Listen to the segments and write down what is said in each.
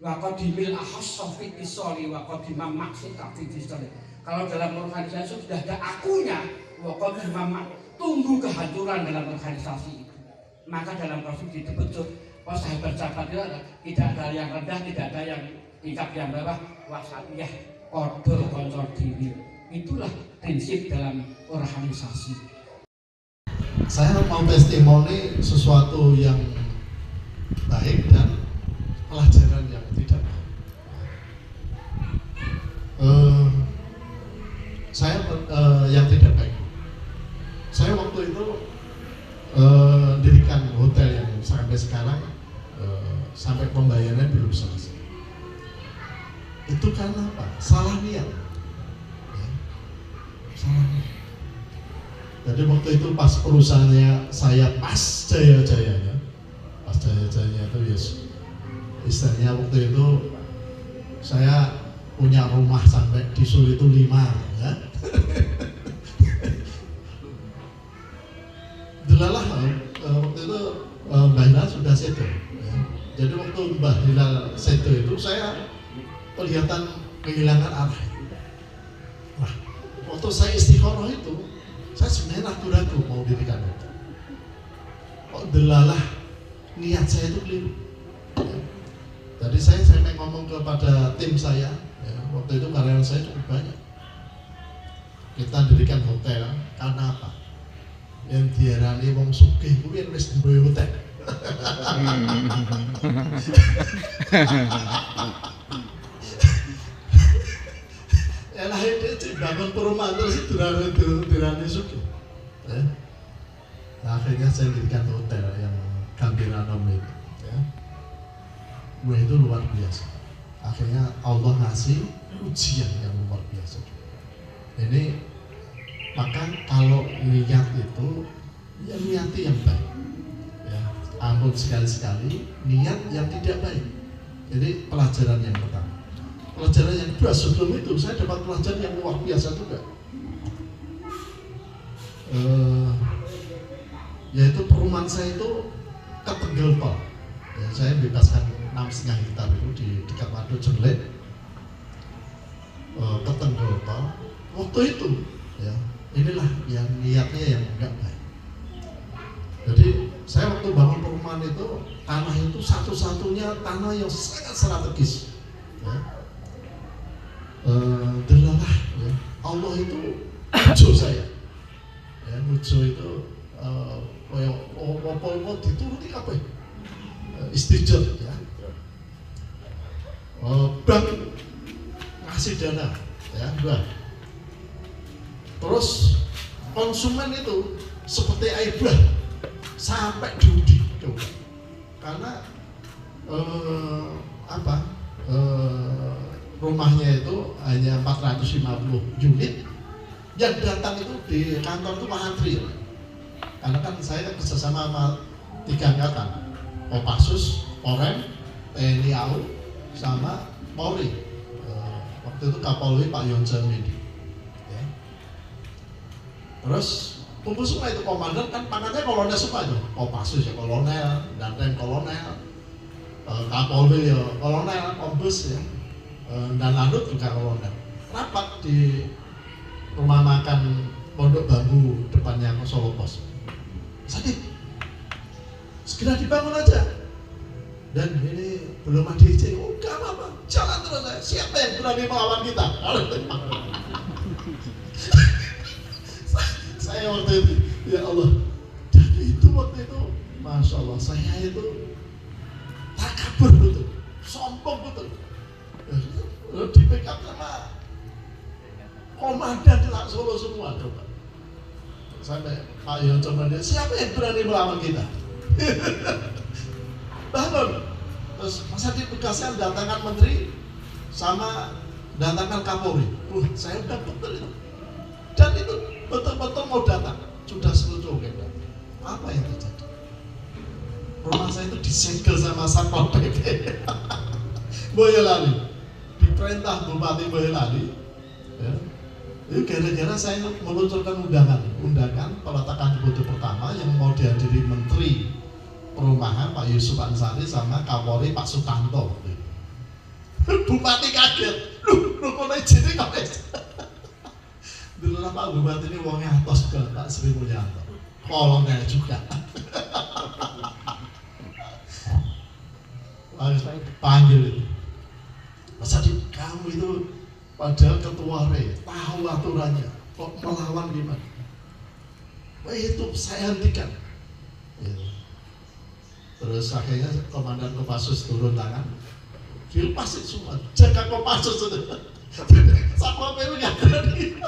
wa qadimil ahassa fi isoli wa qadimam maksika fi isoli. Kalau dalam organisasi sudah ada akunya, wa qadimam tunggu kehancuran dalam organisasi itu. Maka dalam konstruksi disebut sahabat sahabat itu tidak ada yang rendah, tidak ada yang tingkat yang bawah, wasatiyah, kodol konsor diri. Itulah prinsip dalam organisasi. Saya mau testimoni sesuatu yang baik dan pelajaran yang tidak baik. Saya yang tidak baik. Saya waktu itu dirikan hotel yang sampai sekarang sampai pembayarannya belum selesai. Itu karena apa? Salah niat. Ya. Salah niat. Jadi waktu itu pas perusahaannya saya pas jaya-jayanya itu yes. Istilahnya waktu itu saya punya rumah sampai di Solo itu 5 ya. Delalah waktu itu Mbah Hilal sudah sedo ya. Jadi waktu Mbah Hilal sedo itu saya kelihatan kehilangan arah. Nah, waktu saya istikharah itu saya sebenarnya ragu-ragu mau dirikan itu. Kok delalah niat saya itu keliru. Ya. Jadi saya ngomong kepada tim saya, ya, waktu itu karyawan saya cukup banyak. Kita dirikan hotel karena apa? Yang diarani wong sugih kuwi wis duwe hotel. Elah itu bangun perumahan terus dirani sugih. Ya. Nah, akhirnya saya dirikan hotel yang Gambirano itu. Ya. Wah, itu luar biasa. Akhirnya Allah ngasih ujian yang luar biasa. Ini maka kalau niat itu ya niati yang baik. Ya, ampun sekali-sekali niat yang tidak baik. Jadi pelajaran yang pertama. Pelajaran yang kedua, sebelum itu saya dapat pelajaran yang luar biasa juga. Yaitu perumahan saya itu ketenggel tol. Ya, saya bebaskan 6,5 hektar itu di dekat Waduk Jemlet, ketenggel tol. Waktu itu, ya inilah yang niatnya yang enggak baik. Jadi saya waktu bangun perumahan itu tanah itu satu-satunya tanah yang sangat strategis. Ya. Delalah, ya. Allah itu mujo saya. Ya, mujo itu apa dituruti kabeh. Istijab ya. Bank ngasih dana ya, bank. Terus konsumen itu seperti air bah sampai diuji coba. Karena rumahnya itu hanya 450 unit, yang datang itu di kantor itu antri. Karena kan saya kerjasama sama 3 angkatan, Kopassus, Polrem, TNI AU, sama Polri. Waktu itu Kapolri Pak Yonjamidi. Ya. Terus kumpul semua itu komandan kan pangkatnya kolonel semua itu, Kopassus ya kolonel, Danrem kolonel, Kapolri ya kolonel, Kombes ya. Dan Lanut juga kolonel. Rapat di rumah makan Pondok Bambu depannya Solo Pos. Sakit, segera dibangun aja. Dan ini belum ada izin. Oh, gak apa-apa, jalan terus aja. Siapa yang berani melawan kita? Saya waktu itu, ya Allah. Dan itu waktu itu, Masya Allah, saya itu takabur betul, sombong betul. Di backup sama komandan di Solo semua coba. Sampai Pak Yon coba dia, siapa yang berani melawan kita? Bangun. Terus masa ditugaskan datangkan menteri sama datangkan Kapolri. Saya udah betul itu. Dan itu betul-betul mau datang. Sudah setuju kan? Apa yang terjadi? Rumah saya itu disegel sama Satpol PP. Boyolali. Diperintah Bupati Boyolali, ya, itu gara-gara saya meluncurkan undangan peletakan foto pertama yang mau dihadiri Menteri Perumahan Pak Yusuf Ansari sama Kapolri Pak Sutanto. Bupati kaget. Loh kok izin kok wis. Dulu Pak Bupati ini wongnya atos banget Pak Sri Mulyanto. Kolonel juga. Panggil itu. Mas Adi, kamu itu padahal ketua RE, tahu aturannya, kok melawan gimana? Wah itu saya hentikan. Gitu. Terus akhirnya Komandan Kopassus turun tangan, dilepasin semua, jaga Kopassus itu. Sama Peru nggak berani.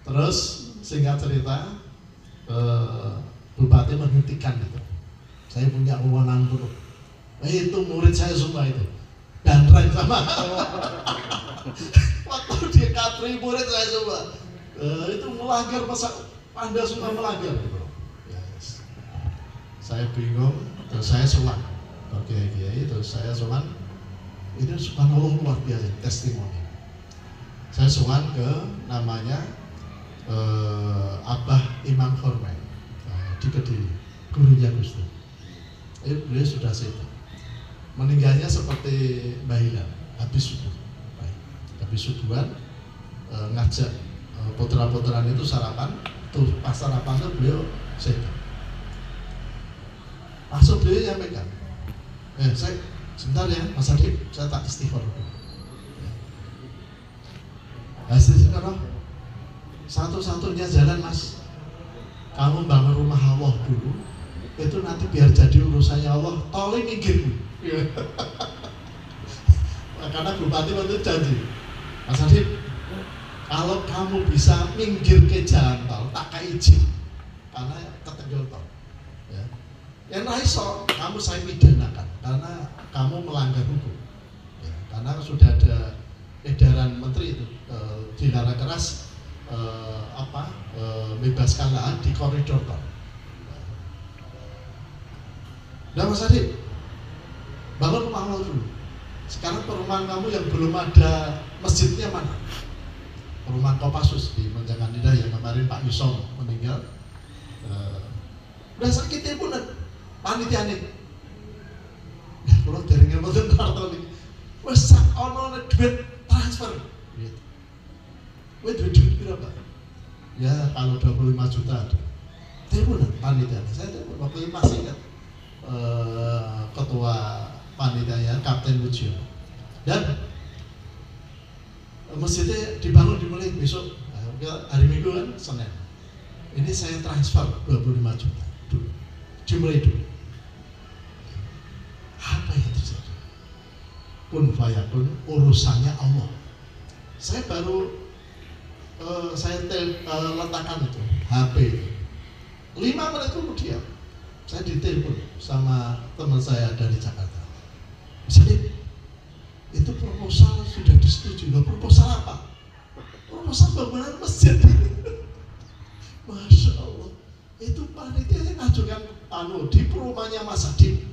Terus singkat cerita, Bupati menghentikan itu. Saya punya wewenang buruk. Itu murid saya semua itu. Dan sama. Waktu dia Katri murid saya semua. Itu melanggar masa Anda semua melanggar. Yes. Saya bingung. Terus saya sowan. Oke, terus saya sowan. Itu subhanallah luar biasa testimoni. Saya sowan ke namanya Abah Imam Hormen di Kediri, gurunya Gus Dur. Beliau sudah sehat. Meninggalnya seperti Mbah Hilal, habis subuh. Habis subuhan ngajak putra-putraan itu sarapan. Tuh pas sarapan itu beliau sehat. Langsung beliau nyampaikan, saya sebentar ya Mas Adib, saya tak istighfar dulu. Istighfar satu-satunya jalan Mas, kamu bangun rumah Allah dulu, itu nanti biar jadi urusannya Allah, tolong minggir dulu. Karena Bupati waktu itu janji, Mas Adib, kalau kamu bisa minggir ke jalan tol, tak kayak izin, karena ketenggel tol. Yang iso, kamu saya pidanakan, karena kamu melanggar hukum. Karena sudah ada edaran menteri itu, dilarang keras, bebaskan lahan di koridor tol. Nah Mas Adib, bangun rumah Allah dulu. Sekarang perumahan kamu yang belum ada masjidnya mana? Perumahan Kopassus di Menjangan Indah yang kemarin Pak Yusom meninggal. Udah sakitnya pun panitia nih. Ya kalau dari ngelotin kartu nih, wes ono duit transfer. Gitu. Wes duit berapa? Ya kalau 25 juta ada. Telepon panitia. Saya telepon waktu itu masih kan ketua panitianya Kapten Lucio. Dan masjidnya dibangun dimulai besok. Hari Minggu kan Senin. Ini saya transfer 25 juta dulu. Dimulai dulu. Apa yang terjadi? Kun fayakun, urusannya Allah. Saya baru letakkan itu HP itu. 5 menit kemudian saya ditelepon sama teman saya dari Jakarta. Misalnya itu proposal sudah disetujui. Loh, proposal apa? Proposal bangunan masjid. Masya Allah. Itu panitia yang ngajukan di perumahannya Mas Adib.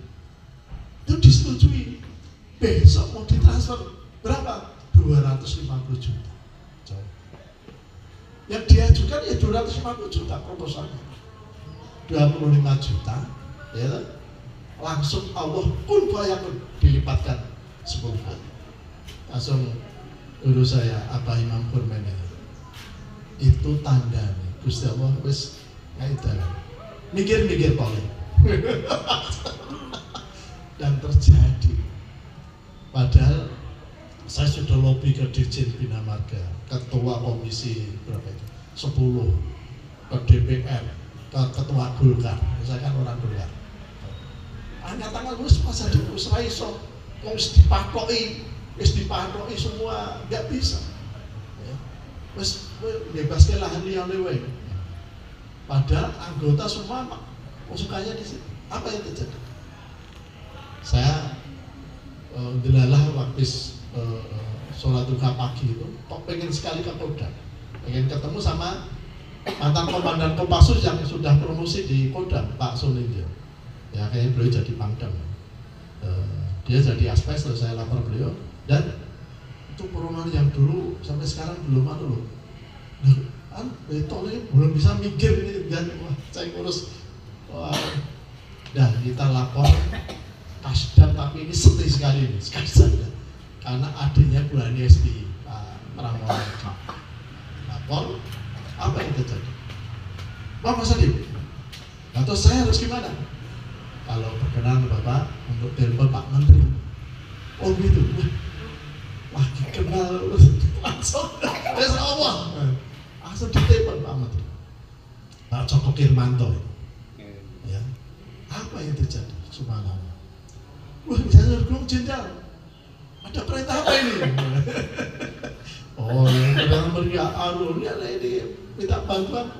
Itu disetujui. Besok mau ditransfer berapa? 250 juta. Yang diajukan ya 250 juta proposalnya. 25 juta, ya langsung Allah kun fayakun dilipatkan 10 kali. Langsung guru saya Abah Imam Hormen itu tanda nih Gusti Allah wis ngaidan. Mikir-mikir paling. Dan terjadi. Padahal saya sudah lobby ke Dirjen Bina Marga, ketua komisi berapa itu? 10 ke DPR, ke ketua Golkar. Saya kan orang Golkar. Angkat tangan wis Mas Adib wis ra iso. Wis dipakoki semua, enggak bisa. Ya. Wis bebaskan lahan liyane wae. Padahal anggota semua sukanya di situ. Apa yang terjadi? Saya delalah waktu sholat duha pagi itu, kok pengen sekali ke Polda, pengen ketemu sama mantan komandan Kopassus yang sudah promosi di Polda, Pak Suninjo. Ya kayaknya beliau jadi Pangdam. Dia jadi aspes, terus saya lapor beliau. Dan itu perumahan yang dulu sampai sekarang belum ada loh. Tol ini belum bisa mikir ini dan wah saya ngurus. Dan kita lapor Kasdam ini sekali saja karena adiknya Bu Ani SBY, Pak Pramono. Lapor, apa yang terjadi? Pak Mas Adi, atau saya harus gimana? Kalau berkenan Bapak untuk telepon Pak Menteri. Oh gitu, lagi kenal langsung, Allah, langsung ditelepon Pak Menteri. Pak Joko Kirmanto, ya, apa yang terjadi? Subhanallah. Wah, misalnya Gunung Jenderal, ada perintah apa ini? Oh, yang Perdana Menteri Arun, ya ini minta bantuan.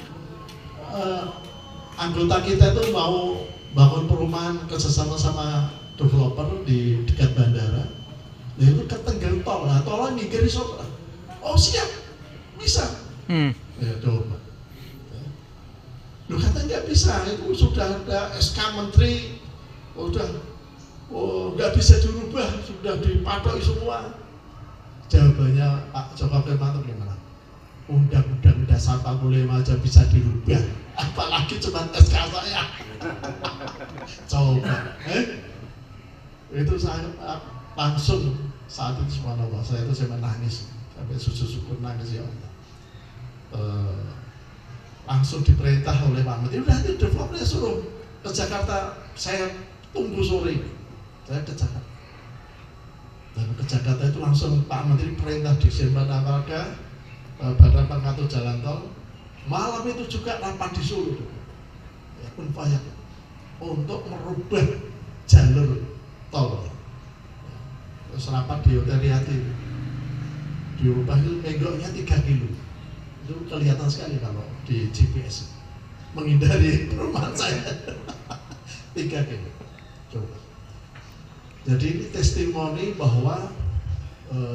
Anggota kita itu mau bangun perumahan kerjasama sama developer di dekat bandara. Nah itu ketenggang tol, nah tolnya minggir di sana. Oh siap, bisa. Ya coba. Loh kata nggak bisa, itu sudah ada SK Menteri, nggak bisa dirubah, sudah dipatok semua. Jawabannya Pak Joko Kirmanto gimana? Undang-undang dasar 45 aja bisa dirubah, apalagi cuma SK saya. Coba, itu saya langsung saat itu subhanallah, saya menangis sampai sujud-sujud nangis ya Allah. Langsung diperintah oleh Pak Menteri, udah nanti developernya suruh ke Jakarta, saya tunggu sore, saya ke Jakarta. Dan ke Jakarta itu langsung Pak Menteri perintah Dirjen Marga, Badan Pengatur Jalan Tol. Malam itu juga rapat di Solo, ya, upaya untuk merubah jalur tol. Terus rapat di Hotel Riyadi, diubah itu menggoknya 3 kilo. Itu kelihatan sekali kalau di GPS, menghindari perumahan saya. 3 kilo. Coba. Jadi ini testimoni bahwa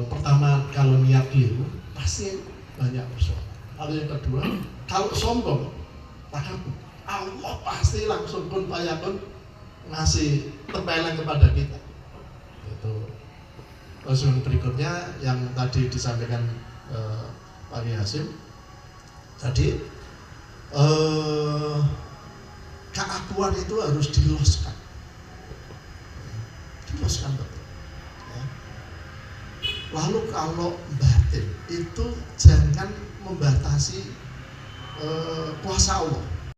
pertama kalau niat keliru pasti banyak persoalan. Lalu yang kedua, kalau sombong, takabur, Allah pasti langsung kun fayakun ngasih tempelan kepada kita. Itu. Terus yang berikutnya yang tadi disampaikan Pak Hasim. Jadi keakuan itu harus diloskan betul. Ya. Lalu kalau batin itu jangan membatasi kuasa Allah.